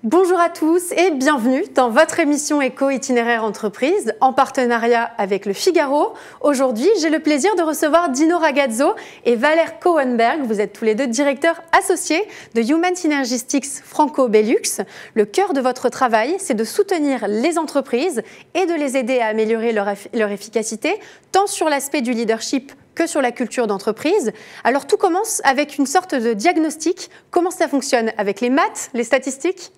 Bonjour à tous et bienvenue dans votre émission Éco-Itinéraire Entreprise en partenariat avec Le Figaro. Aujourd'hui, j'ai le plaisir de recevoir Dino Ragazzo et Valère Cohenberg. Vous êtes tous les deux directeurs associés de Human Synergistics Franco-Belux. Le cœur de votre travail, c'est de soutenir les entreprises et de les aider à améliorer leur efficacité, tant sur l'aspect du leadership que sur la culture d'entreprise. Alors tout commence avec une sorte de diagnostic. Comment ça fonctionne? Avec les maths, les statistiques?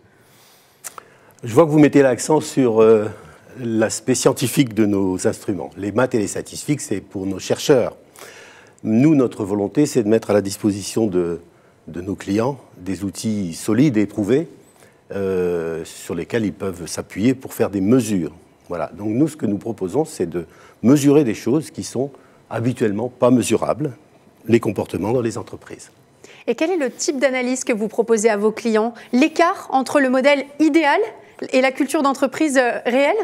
Je vois que vous mettez l'accent sur l'aspect scientifique de nos instruments. Les maths et les statistiques, c'est pour nos chercheurs. Nous, notre volonté, c'est de mettre à la disposition de nos clients des outils solides et éprouvés sur lesquels ils peuvent s'appuyer pour faire des mesures. Voilà. Donc nous, ce que nous proposons, c'est de mesurer des choses qui sont habituellement pas mesurables, les comportements dans les entreprises. Et quel est le type d'analyse que vous proposez à vos clients? L'écart entre le modèle idéal et la culture d'entreprise réelle?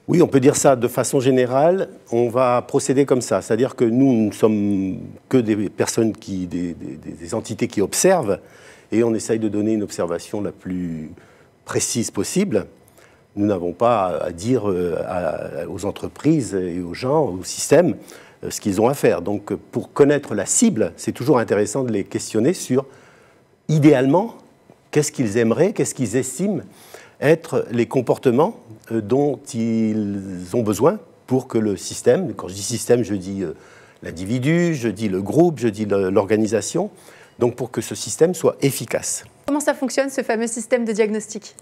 Oui, on peut dire ça de façon générale. On va procéder comme ça. C'est-à-dire que nous ne sommes que des personnes, des entités qui observent, et on essaye de donner une observation la plus précise possible. Nous n'avons pas à dire aux entreprises et aux gens, aux systèmes, ce qu'ils ont à faire. Donc, pour connaître la cible, c'est toujours intéressant de les questionner sur, idéalement, qu'est-ce qu'ils aimeraient, qu'est-ce qu'ils estiment être les comportements dont ils ont besoin pour que le système, quand je dis système, je dis l'individu, je dis le groupe, je dis l'organisation, donc pour que ce système soit efficace. Comment ça fonctionne, ce fameux système de diagnostic?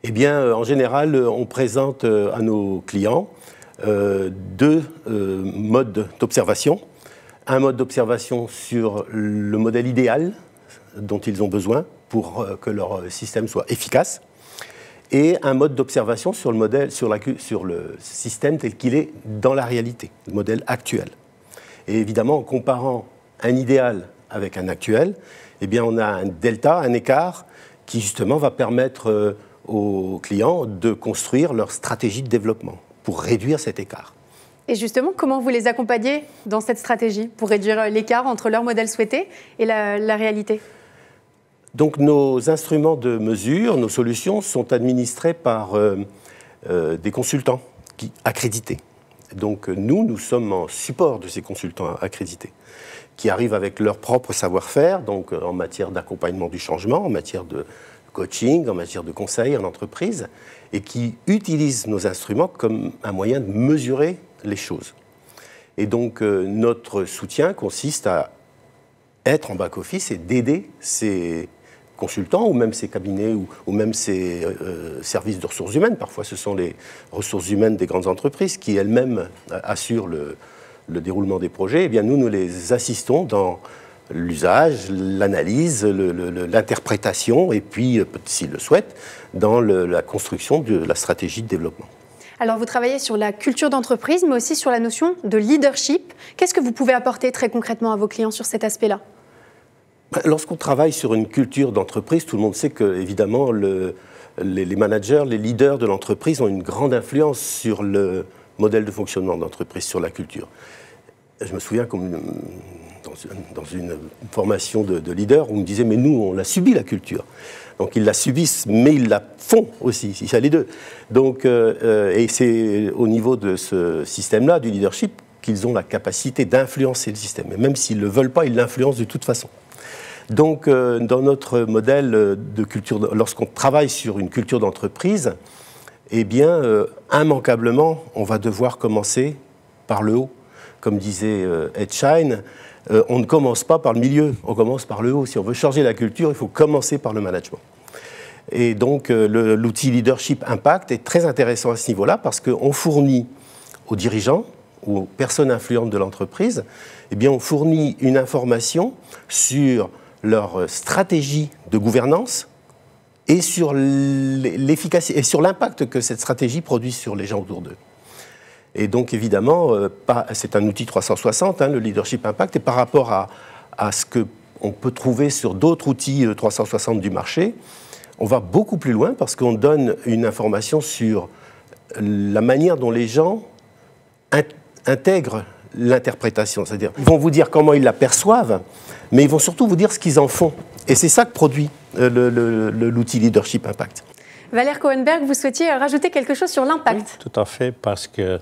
Eh bien, en général, on présente à nos clients deux modes d'observation. Un mode d'observation sur le modèle idéal dont ils ont besoin pour que leur système soit efficace, et un mode d'observation sur le système tel qu'il est dans la réalité, le modèle actuel. Et évidemment, en comparant un idéal avec un actuel, eh bien, on a un delta, un écart, qui justement va permettre aux clients de construire leur stratégie de développement pour réduire cet écart. Et justement, comment vous les accompagnez dans cette stratégie pour réduire l'écart entre leur modèle souhaité et la réalité? Donc nos instruments de mesure, nos solutions sont administrés par des consultants accrédités. Donc nous sommes en support de ces consultants accrédités qui arrivent avec leur propre savoir-faire, donc en matière d'accompagnement du changement, en matière de coaching, en matière de conseil en entreprise, et qui utilisent nos instruments comme un moyen de mesurer les choses. Et donc notre soutien consiste à être en back-office et d'aider ces consultants, ou même ces cabinets, ou même ces services de ressources humaines. Parfois, ce sont les ressources humaines des grandes entreprises qui elles-mêmes assurent le déroulement des projets. Eh bien, nous les assistons dans l'usage, l'analyse, l'interprétation, et puis, s'ils le souhaitent, dans la construction de la stratégie de développement. Alors, vous travaillez sur la culture d'entreprise, mais aussi sur la notion de leadership. Qu'est-ce que vous pouvez apporter très concrètement à vos clients sur cet aspect-là? Lorsqu'on travaille sur une culture d'entreprise, tout le monde sait que, évidemment, les managers, les leaders de l'entreprise ont une grande influence sur le modèle de fonctionnement de l'entreprise, sur la culture. Je me souviens, comme dans une formation de leader, on me disait « mais nous, on l'a subi, la culture ». Donc ils la subissent, mais ils la font aussi, il y a les deux. Donc, et c'est au niveau de ce système-là, du leadership, qu'ils ont la capacité d'influencer le système. Et même s'ils ne le veulent pas, ils l'influencent de toute façon. Donc, dans notre modèle de culture, lorsqu'on travaille sur une culture d'entreprise, eh bien, immanquablement, on va devoir commencer par le haut. Comme disait Ed Schein, on ne commence pas par le milieu, on commence par le haut. Si on veut changer la culture, il faut commencer par le management. Et donc, l'outil Leadership Impact est très intéressant à ce niveau-là parce qu'on fournit aux dirigeants ou aux personnes influentes de l'entreprise, eh bien, on fournit une information sur leur stratégie de gouvernance et sur l'efficacité et sur l'impact que cette stratégie produit sur les gens autour d'eux. Et donc évidemment, c'est un outil 360, le Leadership Impact, et par rapport à ce qu'on peut trouver sur d'autres outils 360 du marché, on va beaucoup plus loin parce qu'on donne une information sur la manière dont les gens intègrent l'interprétation. C'est-à-dire, ils vont vous dire comment ils la perçoivent, mais ils vont surtout vous dire ce qu'ils en font. Et c'est ça que produit l'outil Leadership Impact. Valère Cohenberg, vous souhaitiez rajouter quelque chose sur l'impact? Oui, tout à fait, parce que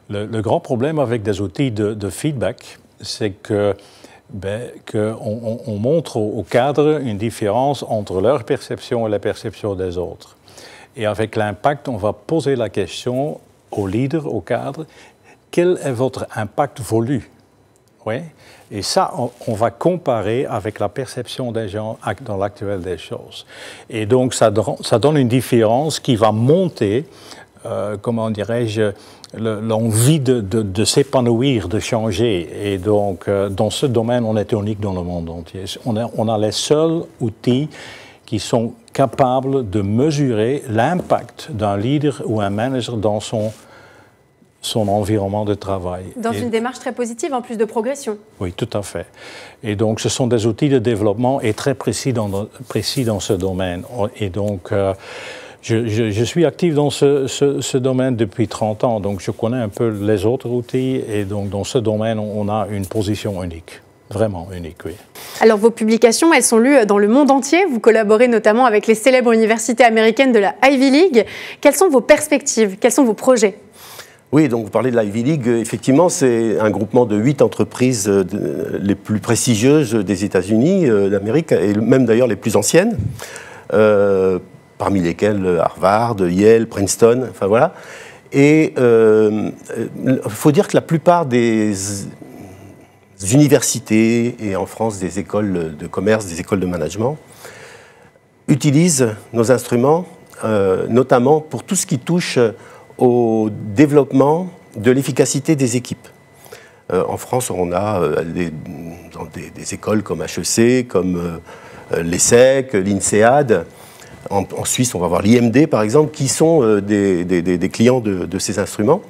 le grand problème avec des outils de feedback, c'est qu'on montre aux cadres une différence entre leur perception et la perception des autres. Et avec l'impact, on va poser la question aux leaders, aux cadres, quel est votre impact voulu? Oui. Et ça, on va comparer avec la perception des gens dans l'actuel des choses. Et donc, ça donne une différence qui va monter, comment dirais-je, l'envie de s'épanouir, de changer. Et donc, dans ce domaine, on est unique dans le monde entier. On a les seuls outils qui sont capables de mesurer l'impact d'un leader ou un manager dans son environnement de travail. Dans une démarche très positive, en plus de progression. Oui, tout à fait. Et donc, ce sont des outils de développement et très précis dans ce domaine. Et donc, je suis actif dans ce domaine depuis 30 ans, donc je connais un peu les autres outils. Et donc, dans ce domaine, on a une position unique. Vraiment unique, oui. Alors, vos publications, elles sont lues dans le monde entier. Vous collaborez notamment avec les célèbres universités américaines de la Ivy League. Quelles sont vos perspectives? Quels sont vos projets? Oui, donc vous parlez de l'Ivy League. Effectivement, c'est un groupement de 8 entreprises les plus prestigieuses des États-Unis, d'Amérique, et même d'ailleurs les plus anciennes, parmi lesquelles Harvard, Yale, Princeton, enfin voilà. Et il faut dire que la plupart des universités, et en France des écoles de commerce, des écoles de management, utilisent nos instruments, notamment pour tout ce qui touche au développement de l'efficacité des équipes. En France, on a des écoles comme HEC, comme l'ESSEC, l'INSEAD. En Suisse, on va voir l'IMD, par exemple, qui sont des clients de ces instruments.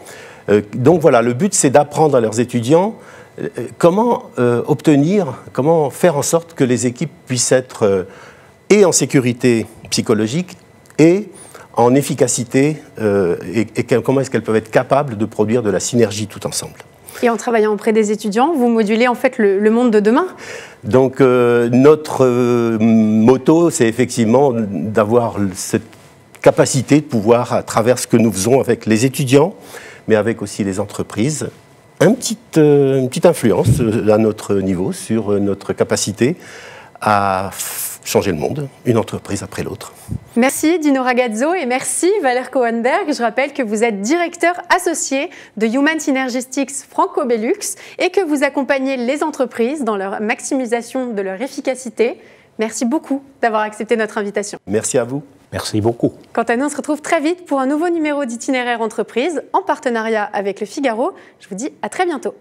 Donc voilà, le but, c'est d'apprendre à leurs étudiants comment comment faire en sorte que les équipes puissent être et en sécurité psychologique et en efficacité et comment est-ce qu'elles peuvent être capables de produire de la synergie tout ensemble. Et en travaillant auprès des étudiants, vous modulez en fait le monde de demain? Donc notre motto, c'est effectivement d'avoir cette capacité de pouvoir, à travers ce que nous faisons avec les étudiants, mais avec aussi les entreprises, une petite influence à notre niveau sur notre capacité à changer le monde, une entreprise après l'autre. Merci Dino Ragazzo et merci Valère Cohenberg. Je rappelle que vous êtes directeur associé de Human Synergistics Franco-Belux et que vous accompagnez les entreprises dans leur maximisation de leur efficacité. Merci beaucoup d'avoir accepté notre invitation. Merci à vous. Merci beaucoup. Quant à nous, on se retrouve très vite pour un nouveau numéro d'Itinéraire Entreprise en partenariat avec Le Figaro. Je vous dis à très bientôt.